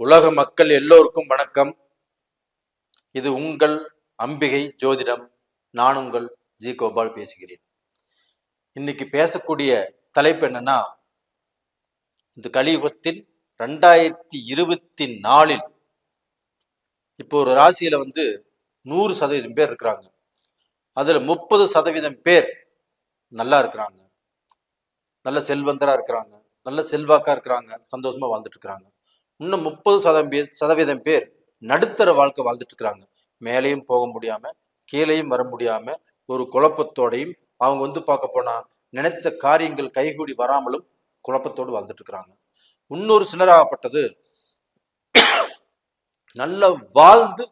உலக மக்கள் எல்லோருக்கும் வணக்கம். இது உங்கள் அம்பிகை ஜோதிடம். நான் உங்கள் ஜி கோபால் பேசுகிறேன். இன்னைக்கு பேசக்கூடிய தலைப்பு என்னன்னா, இந்த கலியுகத்தில் 2024 இப்போ ஒரு ராசியில 100% பேர் இருக்கிறாங்க. அதுல 30% பேர் நல்லா இருக்கிறாங்க, நல்ல செல்வந்தரா இருக்கிறாங்க, நல்ல செல்வாக்கா இருக்கிறாங்க, சந்தோஷமா வாழ்ந்துட்டு இருக்கிறாங்க. இன்னும் 30% பேர் நடுத்தர வாழ்க்கை வாழ்ந்துட்டு இருக்கிறாங்க. மேலேயும் போக முடியாம கீழேயும் வர முடியாம ஒரு குழப்பத்தோடையும் அவங்க பார்க்க போனா நினைச்ச காரியங்கள் கைகூடி வராமலும் குழப்பத்தோடு வாழ்ந்துட்டு இருக்கிறாங்க. இன்னொரு சிலராகப்பட்டது நல்லா வாழ்ந்து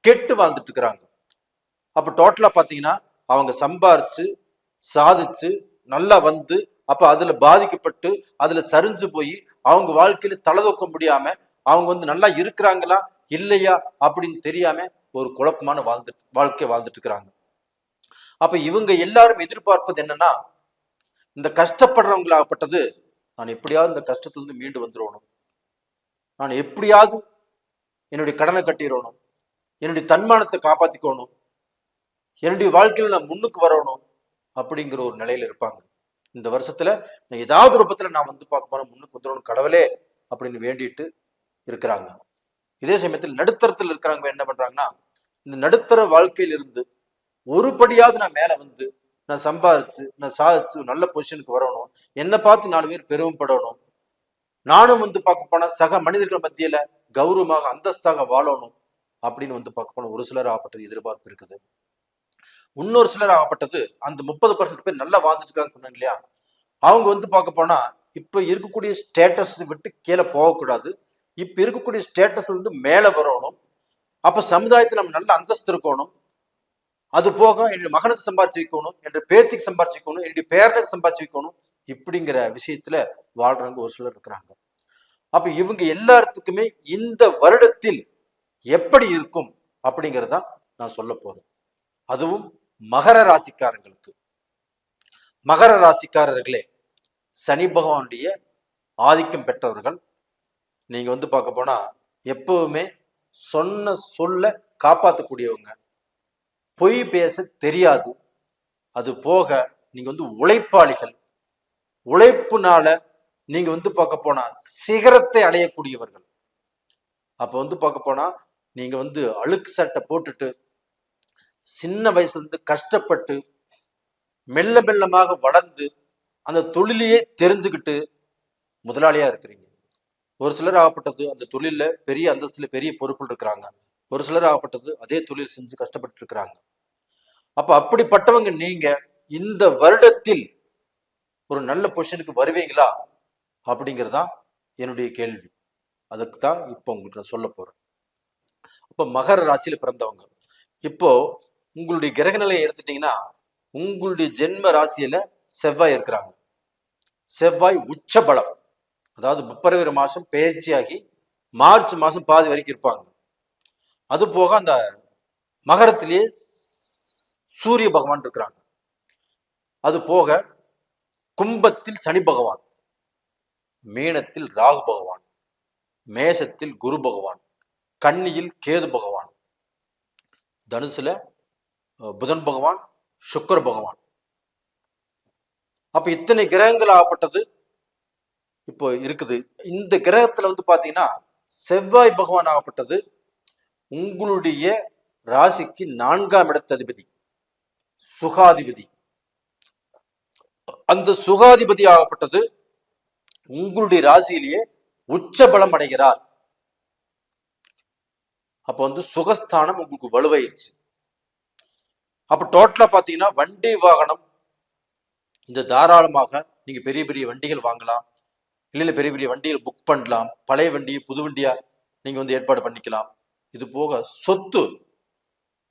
கெட்டு வாழ்ந்துட்டு இருக்கிறாங்க. அப்ப டோட்டலா பாத்தீங்கன்னா அவங்க சம்பாரிச்சு சாதிச்சு நல்லா அப்ப அதுல பாதிக்கப்பட்டு அதுல சரிஞ்சு போய் அவங்க வாழ்க்கையில தலதூக்க முடியாம அவங்க நல்லா இருக்கிறாங்களா இல்லையா அப்படின்னு தெரியாம ஒரு குழப்பமான வாழ்க்கை வாழ்ந்துட்டு இருக்கிறாங்க. அப்ப இவங்க எல்லாரும் எதிர்பார்ப்பது என்னன்னா, இந்த கஷ்டப்படுறவங்களாகப்பட்டது நான் எப்படியாவது இந்த கஷ்டத்திலிருந்து மீண்டு வந்துடணும், நான் எப்படியாவது என்னுடைய கடனை கட்டிடணும், என்னுடைய தன்மானத்தை காப்பாத்திக்கணும், என்னுடைய வாழ்க்கையில நான் முன்னுக்கு வரணும் அப்படிங்கிற ஒரு நிலையில இருப்பாங்க. இந்த வருஷத்துல நான் ஏதாவது ரூபத்துல நான் பார்க்க போன முன்னுக்கு வந்துடணும் கடவுளே அப்படின்னு வேண்டிட்டு இருக்கிறாங்க. இதே சமயத்தில் நடுத்தரத்தில் இருக்கிறவங்க என்ன பண்றாங்கன்னா, இந்த நடுத்தர வாழ்க்கையில இருந்து ஒரு படியாவது நான் மேல நான் சம்பாதிச்சு நான் சாதிச்சு நல்ல பொசிஷனுக்கு வரணும், என்னை பார்த்து 4 பேர் பெருமைப்படணும், நானும் பார்க்க போனா சக மனிதர்கள் மத்தியில கௌரவமாக அந்தஸ்தாக வாழணும் அப்படின்னு பார்க்க போன ஒரு சிலர் ஆகப்பட்டது எதிர்பார்ப்பு இருக்குது. இன்னொரு சிலர் ஆகப்பட்டது அந்த 30% பேர் நல்லா வாழ்ந்துட்டு இருக்காங்கன்னு சொன்னாங்க இல்லையா, அவங்க பார்க்க போனா இப்ப இருக்கக்கூடிய ஸ்டேட்டஸ் விட்டு கீழே போகக்கூடாது, இப்ப இருக்கக்கூடிய ஸ்டேட்டஸ்ல மேல வரணும், அப்ப சமுதாயத்தில் நம்ம நல்ல அந்தஸ்து இருக்கணும், அது போக என்னுடைய மகனுக்கு சம்பாரிச்சு வைக்கணும், என்னுடைய பேத்திக்கு சம்பாரிச்சு வைக்கணும், என்னுடைய பேரனுக்கு சம்பாரிச்சு வைக்கணும், இப்படிங்கிற விஷயத்துல வாழ்றவங்க ஒரு சிலர் இருக்கிறாங்க. அப்ப இவங்க எல்லாத்துக்குமே இந்த வருடத்தில் எப்படி இருக்கும் அப்படிங்கிறத நான் சொல்ல போறேன். அதுவும் மகர ராசிக்காரங்களுக்கு. மகர ராசிக்காரர்களே, சனி பகவானுடைய ஆதிக்கம் பெற்றவர்கள். நீங்க பார்க்க போனா எப்பவுமே சொன்ன சொல்ல காப்பாற்றக்கூடியவங்க, பொய் பேச தெரியாது, அது போக நீங்க உழைப்பாளிகள், உழைப்புனால நீங்க பார்க்க போனா சிகரத்தை அடையக்கூடியவர்கள். அப்ப பார்க்க போனா நீங்க அழுக்கு சட்டை போட்டுட்டு சின்ன வயசுல கஷ்டப்பட்டு மெல்ல மெல்லமாக வளர்ந்து அந்த தொழிலையே தெரிஞ்சுக்கிட்டு முதலாளியா இருக்கிறீங்க. ஒரு சிலர் ஆகப்பட்டது அந்த தொழில பெரிய அந்தஸ்துல பெரிய பொறுப்பில் இருக்கிறாங்க, ஒரு சிலர் ஆகப்பட்டது அதே தொழில் செஞ்சு கஷ்டப்பட்டு இருக்கிறாங்க. அப்ப அப்படிப்பட்டவங்க நீங்க இந்த வருடத்தில் ஒரு நல்ல பொசிஷனுக்கு வருவீங்களா அப்படிங்கிறதா என்னுடைய கேள்வி. அதுக்கு தான் இப்போ உங்களுக்கு நான் சொல்ல போறேன். அப்ப மகர ராசியில பிறந்தவங்க, இப்போ உங்களுடைய கிரக நிலையை எடுத்துட்டீங்கன்னா உங்களுடைய ஜென்ம ராசியில செவ்வாய் இருக்கிறாங்க. செவ்வாய் உச்ச பலம், அதாவது பிப்ரவரி மாசம் பெயர்ச்சியாகி மார்ச் மாசம் பாதி வரைக்கும் இருப்பாங்க. அது போக அந்த மகரத்திலேயே சூரிய பகவான் இருக்கிறாங்க. அது போக கும்பத்தில் சனி பகவான், மீனத்தில் ராகு பகவான், மேசத்தில் குரு பகவான், கன்னியில் கேது பகவான், தனுசுல புதன் பகவான், சுக்கிர பகவான். அப்ப இத்தனை கிரகங்கள் ஆகப்பட்டது இப்போ இருக்குது. இந்த கிரகத்துல பாத்தீங்கன்னா செவ்வாய் பகவான் ஆகப்பட்டது உங்களுடைய ராசிக்கு 4ஆம் இடத்து அதிபதி, சுகாதிபதி. அந்த சுகாதிபதி ஆகப்பட்டது உங்களுடைய ராசியிலேயே உச்ச பலம் அடைகிறார். அப்ப சுகஸ்தானம் உங்களுக்கு வலுவாயிருச்சு. அப்ப டோட்டலா பாத்தீங்கன்னா வண்டி வாகனம் இந்த தாராளமாக நீங்க பெரிய பெரிய வண்டிகள் வாங்கலாம், இல்ல பெரிய பெரிய வண்டிகள் புக் பண்ணலாம், பழைய வண்டியை புது வண்டியா நீங்க ஏற்பாடு பண்ணிக்கலாம். இது போக சொத்து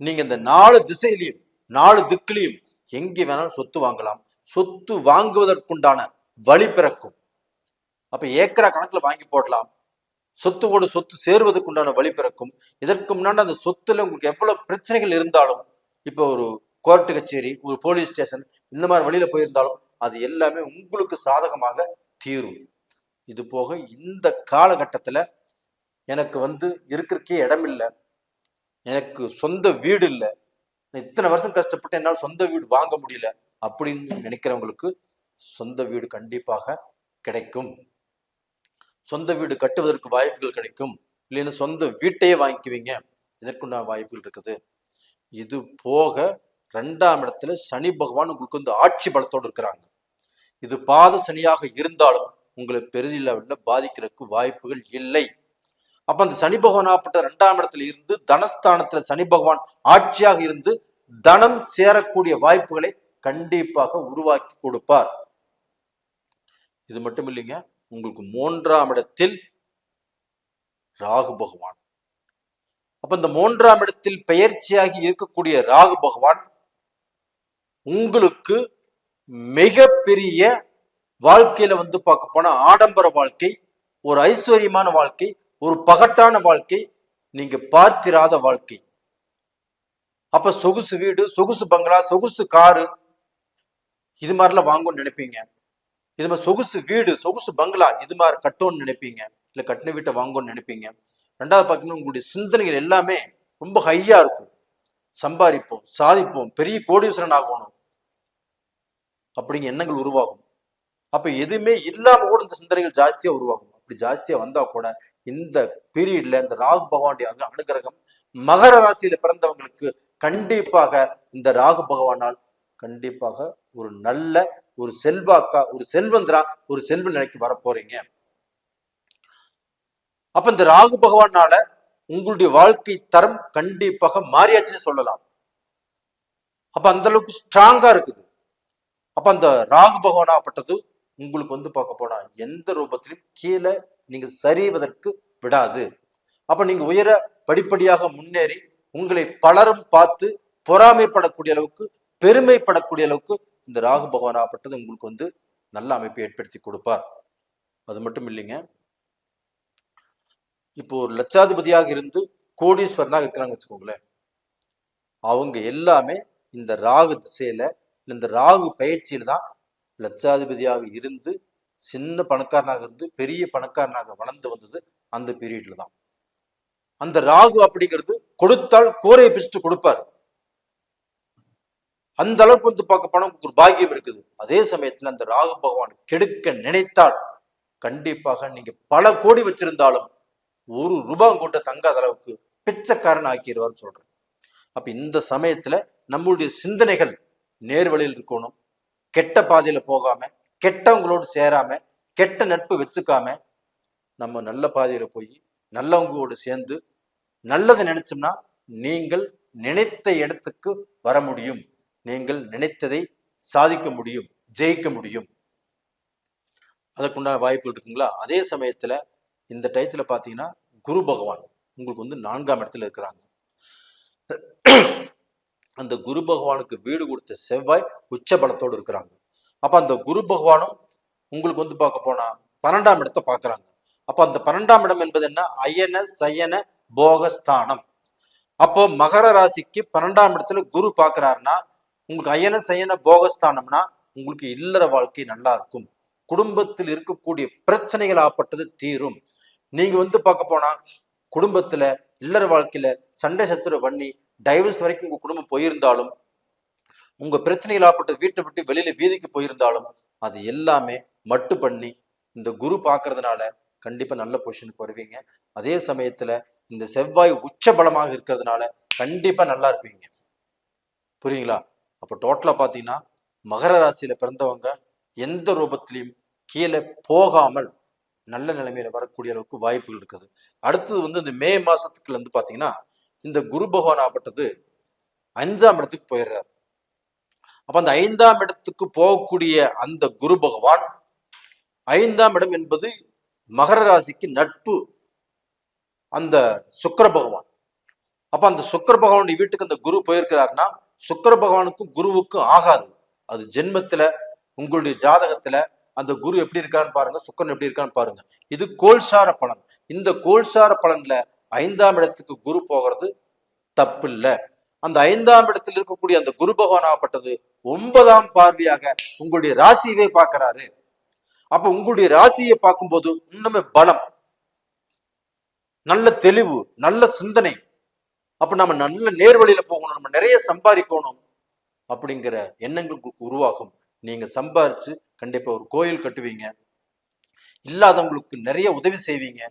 நீங்க இந்த 4 திசையிலையும் 4 திக்கிலையும் எங்க வேணாலும் சொத்து வாங்கலாம், சொத்து வாங்குவதற்குண்டான வழி பிறக்கும். அப்ப ஏக்கரா கணக்குல வாங்கி போடலாம், சொத்துவோடு சொத்து சேருவதற்குண்டான வழி பிறக்கும். இதற்கு முன்னாடி அந்த சொத்துல உங்களுக்கு எவ்வளவு பிரச்சனைகள் இருந்தாலும், இப்போ ஒரு கோர்ட்டு கச்சேரி, ஒரு போலீஸ் ஸ்டேஷன், இந்த மாதிரி வழியில போயிருந்தாலும் அது எல்லாமே உங்களுக்கு சாதகமாக தீரும். இது போக இந்த காலகட்டத்துல எனக்கு இருக்கிறக்கே இடம் இல்லை, எனக்கு சொந்த வீடு இல்லை, இத்தனை வருஷம் கஷ்டப்பட்டு என்னால் சொந்த வீடு வாங்க முடியல அப்படின்னு நினைக்கிறவங்களுக்கு சொந்த வீடு கண்டிப்பாக கிடைக்கும். சொந்த வீடு கட்டுவதற்கு வாய்ப்புகள் கிடைக்கும். இல்லைன்னா சொந்த வீட்டையே வாங்கிக்குவீங்க, இதற்குண்டான வாய்ப்புகள் இருக்குது. இது போக 2ஆம் இடத்துல சனி பகவான் உங்களுக்கு ஆட்சி பலத்தோடு இருக்கிறாங்க. இது பாத சனியாக இருந்தாலும் உங்களை பெரிய லெவல்ல பாதிக்கிறதுக்கு வாய்ப்புகள் இல்லை. அப்ப அந்த சனி பகவான் ஆப்பட்ட 2ஆம் இடத்துல இருந்து தனஸ்தானத்துல சனி பகவான் ஆட்சியாக இருந்து தனம் சேரக்கூடிய வாய்ப்புகளை கண்டிப்பாக உருவாக்கி கொடுப்பார். இது மட்டும் இல்லைங்க, உங்களுக்கு 3ஆம் இடத்தில் ராகு பகவான். அப்ப இந்த 3ஆம் இடத்தில் பெயர்ச்சியாகி இருக்கக்கூடிய ராகு பகவான் உங்களுக்கு மிகப்பெரிய வாழ்க்கையில பார்க்க போனா ஆடம்பர வாழ்க்கை, ஒரு ஐஸ்வர்யமான வாழ்க்கை, ஒரு பகட்டான வாழ்க்கை, நீங்க பார்த்திராத வாழ்க்கை. அப்ப சொகுசு வீடு, சொகுசு பங்களா, சொகுசு காரு, இது மாதிரிலாம் வாங்கணும்னு நினைப்பீங்க. இது மாதிரி சொகுசு வீடு, சொகுசு பங்களா இது மாதிரி கட்டணும்னு நினைப்பீங்க, இல்ல கட்டின வீட்டை வாங்கணும்னு நினைப்பீங்க. 2வது பார்த்தீங்கன்னா உங்களுடைய சிந்தனைகள் எல்லாமே ரொம்ப ஹையா இருக்கும். சம்பாதிப்போம், சாதிப்போம், பெரிய கோடீஸ்வரன் ஆகணும் அப்படிங்கிற எண்ணங்கள் உருவாகும். அப்ப எதுவுமே இல்லாம கூட இந்த சிந்தனைகள் ஜாஸ்தியா உருவாகும். அப்படி ஜாஸ்தியா வந்தா கூட இந்த பீரியட்ல இந்த ராகு பகவானுடைய அனுகிரகம் மகர ராசியில பிறந்தவங்களுக்கு கண்டிப்பாக இந்த ராகு பகவானால் கண்டிப்பாக ஒரு நல்ல ஒரு செல்வாக்கா, ஒரு செல்வந்தரா, ஒரு செல்வ நிலைக்கு வரப்போறீங்க. அப்ப இந்த ராகு பகவானால உங்களுடைய வாழ்க்கை தரம் கண்டிப்பாக மாறியாச்சுன்னு சொல்லலாம். அப்ப அந்த அளவுக்கு ஸ்ட்ராங்கா இருக்குது. அப்ப அந்த ராகு பகவானாப்பட்டது உங்களுக்கு பார்க்க போனா எந்த ரூபத்திலும் கீழே நீங்க சரிவதற்கு விடாது. அப்ப நீங்க உயர படிப்படியாக முன்னேறி உங்களை பலரும் பார்த்து பொறாமைப்படக்கூடிய அளவுக்கு, பெருமைப்படக்கூடிய அளவுக்கு இந்த ராகு பகவானாப்பட்டது உங்களுக்கு நல்ல அமைப்பை ஏற்படுத்தி கொடுப்பார். அது மட்டும் இல்லைங்க, இப்போ ஒரு லட்சாதிபதியாக இருந்து கோடீஸ்வரனாக இருக்கிறாங்க வச்சுக்கோங்களேன், அவங்க எல்லாமே இந்த ராகு திசையில, இந்த ராகு பயிற்சியில தான் லட்சாதிபதியாக இருந்து சின்ன பணக்காரனாக இருந்து பெரிய பணக்காரனாக வளர்ந்து வந்தது அந்த பீரியட்ல தான். அந்த ராகு அப்படிங்கிறது கொடுத்தால் கூரையை பிச்சுட்டு கொடுப்பாரு. அந்த அளவுக்கு பார்க்க போனா ஒரு பாக்கியம் இருக்குது. அதே சமயத்துல அந்த ராகு பகவான் கெடுக்க நினைத்தால் கண்டிப்பாக நீங்க பல கோடி வச்சிருந்தாலும் ஒரு ரூபாய் கூட்ட தங்காத அளவுக்கு பிச்சைக்காரன் ஆக்கிடுவார்னு சொல்றேன். அப்ப இந்த சமயத்துல நம்மளுடைய சிந்தனைகள் நேர்வழியில் இருக்கணும். கெட்ட பாதையில போகாம, கெட்டவங்களோடு சேராம, கெட்ட நட்பு வச்சுக்காம நம்ம நல்ல பாதையில போய் நல்லவங்களோடு சேர்ந்து நல்லதை நினைச்சோம்னா நீங்கள் நினைத்த இடத்துக்கு வர முடியும். நீங்கள் நினைத்ததை சாதிக்க முடியும், ஜெயிக்க முடியும். அதற்குண்டான வாய்ப்புகள் இருக்குங்களா? அதே சமயத்துல இந்த டயத்துல பாத்தீங்கன்னா குரு பகவான் உங்களுக்கு 4ஆம் இடத்துல இருக்கிறாங்க. அந்த குரு பகவானுக்கு வீடு கொடுத்த செவ்வாய் உச்ச பலத்தோடு இருக்கிறாங்க. அப்ப அந்த குரு பகவானும் உங்களுக்கு பார்க்க போனா 12ஆம் இடத்தை பாக்குறாங்க. அப்ப அந்த 12ஆம் இடம் என்பது என்ன? அயன சயன போகஸ்தானம். அப்போ மகர ராசிக்கு 12ஆம் இடத்துல குரு பாக்குறாருன்னா உங்களுக்கு அயன சயன போகஸ்தானம்னா உங்களுக்கு இல்லற வாழ்க்கை நல்லா இருக்கும். குடும்பத்தில் இருக்கக்கூடிய பிரச்சனைகள் ஆப்பட்டது தீரும். நீங்க பார்க்க போனா குடும்பத்துல இல்லற வாழ்க்கையில சண்டை சச்சரவு பண்ணி டைவர்ஸ் வரைக்கும் உங்க குடும்பம் போயிருந்தாலும், உங்க பிரச்சனைகள் ஆப்பட்டது வீட்டை விட்டு வெளியில வீதிக்கு போயிருந்தாலும் அது எல்லாமே மட்டு பண்ணி இந்த குரு பாக்குறதுனால கண்டிப்பா நல்ல பொசிஷனுக்கு வருவீங்க. அதே சமயத்துல இந்த செவ்வாய் உச்ச பலமாக இருக்கிறதுனால கண்டிப்பா நல்லா இருப்பீங்க. புரியுங்களா? அப்ப டோட்டலா பாத்தீங்கன்னா மகர ராசியில பிறந்தவங்க எந்த ரூபத்திலையும் கீழே போகாமல் நல்ல நிலைமையில வரக்கூடிய அளவுக்கு வாய்ப்புகள் இருக்குது. அடுத்தது இந்த மே மாசத்துக்குள்ள பாத்தீங்கன்னா இந்த குரு பகவான் ஆப்பட்டது 5ஆம் இடத்துக்கு போயிடுறாரு. அப்ப அந்த 5ஆம் இடத்துக்கு போகக்கூடிய அந்த குரு பகவான் 5ஆம் இடம் என்பது மகர ராசிக்கு நட்பு அந்த சுக்கிர பகவான். அப்ப அந்த சுக்கிர பகவானுடைய வீட்டுக்கு அந்த குரு போயிருக்கிறாருன்னா சுக்கிர பகவானுக்கும் குருவுக்கும் ஆகாது. அது ஜென்மத்துல உங்களுடைய ஜாதகத்துல அந்த குரு எப்படி இருக்கான்னு பாருங்க, சுக்கிரன் எப்படி இருக்கான்னு பாருங்க. இது கோல்சார பலன். இந்த கோல்சார பலன்ல 5ஆம் இடத்துக்கு குரு போகிறது தப்பு இல்லை. அந்த 5ஆம் இடத்தில் இருக்கக்கூடிய அந்த குரு பகவான் ஆகப்பட்டது 9ஆம் பார்வையாக உங்களுடைய ராசியவே பார்க்கிறாரு. அப்ப உங்களுடைய ராசியை பார்க்கும்போது இன்னுமே பலம். நல்ல தெளிவு, நல்ல சிந்தனை. அப்ப நம்ம நல்ல நேர்வழியில போகணும், நம்ம நிறைய சம்பாதிக்கணும் அப்படிங்கிற எண்ணங்கள் உங்களுக்கு உருவாகும். நீங்க சம்பாரிச்சு கண்டிப்பா ஒரு கோயில் கட்டுவீங்க, இல்லாதவங்களுக்கு நிறைய உதவி செய்வீங்க.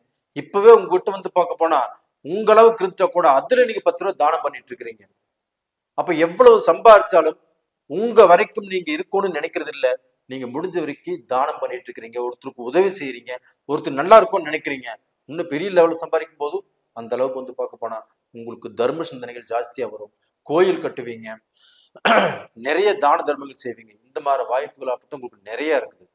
இப்பவே உங்ககிட்ட வந்து பார்க்க போனா உங்க அளவுக்கு இருந்தா கூட அதுல நீங்க 10 ரூபாய் தானம் பண்ணிட்டு இருக்கிறீங்க. அப்ப எவ்வளவு சம்பாரிச்சாலும் உங்க வரைக்கும் நீங்க இருக்கணும்னு நினைக்கிறது இல்ல. நீங்க முடிஞ்ச வரைக்கும் தானம் பண்ணிட்டு இருக்கிறீங்க, ஒருத்தருக்கு உதவி செய்யறீங்க, ஒருத்தர் நல்லா இருக்கும்னு நினைக்கிறீங்க. இன்னும் பெரிய லெவலில் சம்பாதிக்கும் போது அந்த அளவுக்கு வந்து பார்க்க போனா உங்களுக்கு தர்ம சிந்தனைகள் ஜாஸ்தியா வரும். கோயில் கட்டுவீங்க, நிறைய தான தர்மங்கள் செய்வீங்க. இந்த மாதிரி வாய்ப்புகள் அப்போ உங்களுக்கு நிறைய இருக்குது.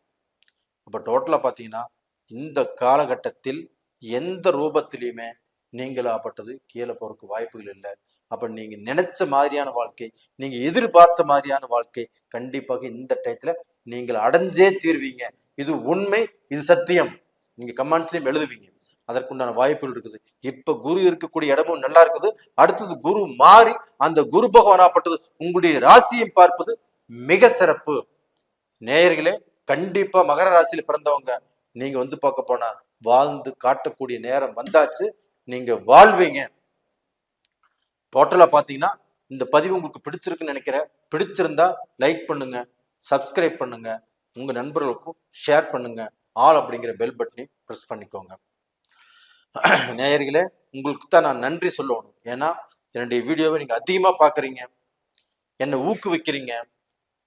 அப்ப டோட்டலா பாத்தீங்கன்னா இந்த காலகட்டத்தில் எந்த ரூபத்திலையுமே நீங்களாப்பட்டது கீழே போறதுக்கு வாய்ப்புகள் இல்லை. அப்ப நீங்க நினைச்ச மாதிரியான வாழ்க்கை, நீங்க எதிர்பார்த்த மாதிரியான வாழ்க்கை கண்டிப்பாக இந்த டயத்துல நீங்கள் அடைஞ்சே தீர்வீங்க. இது உண்மை, இது சத்தியம். நீங்க கமெண்ட்ஸ்லயும் எழுதுவீங்க. அதற்குண்டான வாய்ப்புகள் இருக்குது. இப்ப குரு இருக்கக்கூடிய இடமும் நல்லா இருக்குது. அடுத்தது குரு மாறி அந்த குரு பகவானாப்பட்டது உங்களுடைய ராசியை பார்ப்பது மிக சிறப்பு. நேயர்களே, கண்டிப்பா மகர ராசியில பிறந்தவங்க நீங்க வந்து பார்க்க போனா வாழ்ந்து காட்டக்கூடிய நேரம் வந்தாச்சு. நீங்க வாழ்வீங்க. டோட்டலா பாத்தீங்கன்னா இந்த பதிவு உங்களுக்கு பிடிச்சிருக்குன்னு நினைக்கிறேன். பிடிச்சிருந்தா லைக் பண்ணுங்க, சப்ஸ்கிரைப் பண்ணுங்க, உங்க நண்பர்களுக்கும் ஷேர் பண்ணுங்க, ஆல் அப்படிங்கிற பெல் பட்டனையும் ப்ரெஸ் பண்ணிக்கோங்க. நேயர்களே, உங்களுக்கு தான் நான் நன்றி சொல்லணும். ஏன்னா என்னுடைய வீடியோவை நீங்க அதிகமா பாக்குறீங்க, என்னை ஊக்குவிக்கிறீங்க.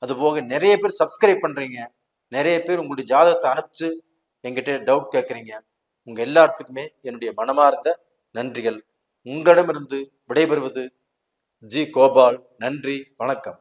அது போக நிறைய பேர் சப்ஸ்கிரைப் பண்றீங்க, நிறைய பேர் உங்களுடைய ஜாதகத்தை அனுப்பிச்சு என்கிட்ட டவுட் கேட்குறீங்க. உங்க எல்லாத்துக்குமே என்னுடைய மனமார்ந்த நன்றிகள். உங்களிடமிருந்து விடைபெறுவது ஜி கோபால். நன்றி, வணக்கம்.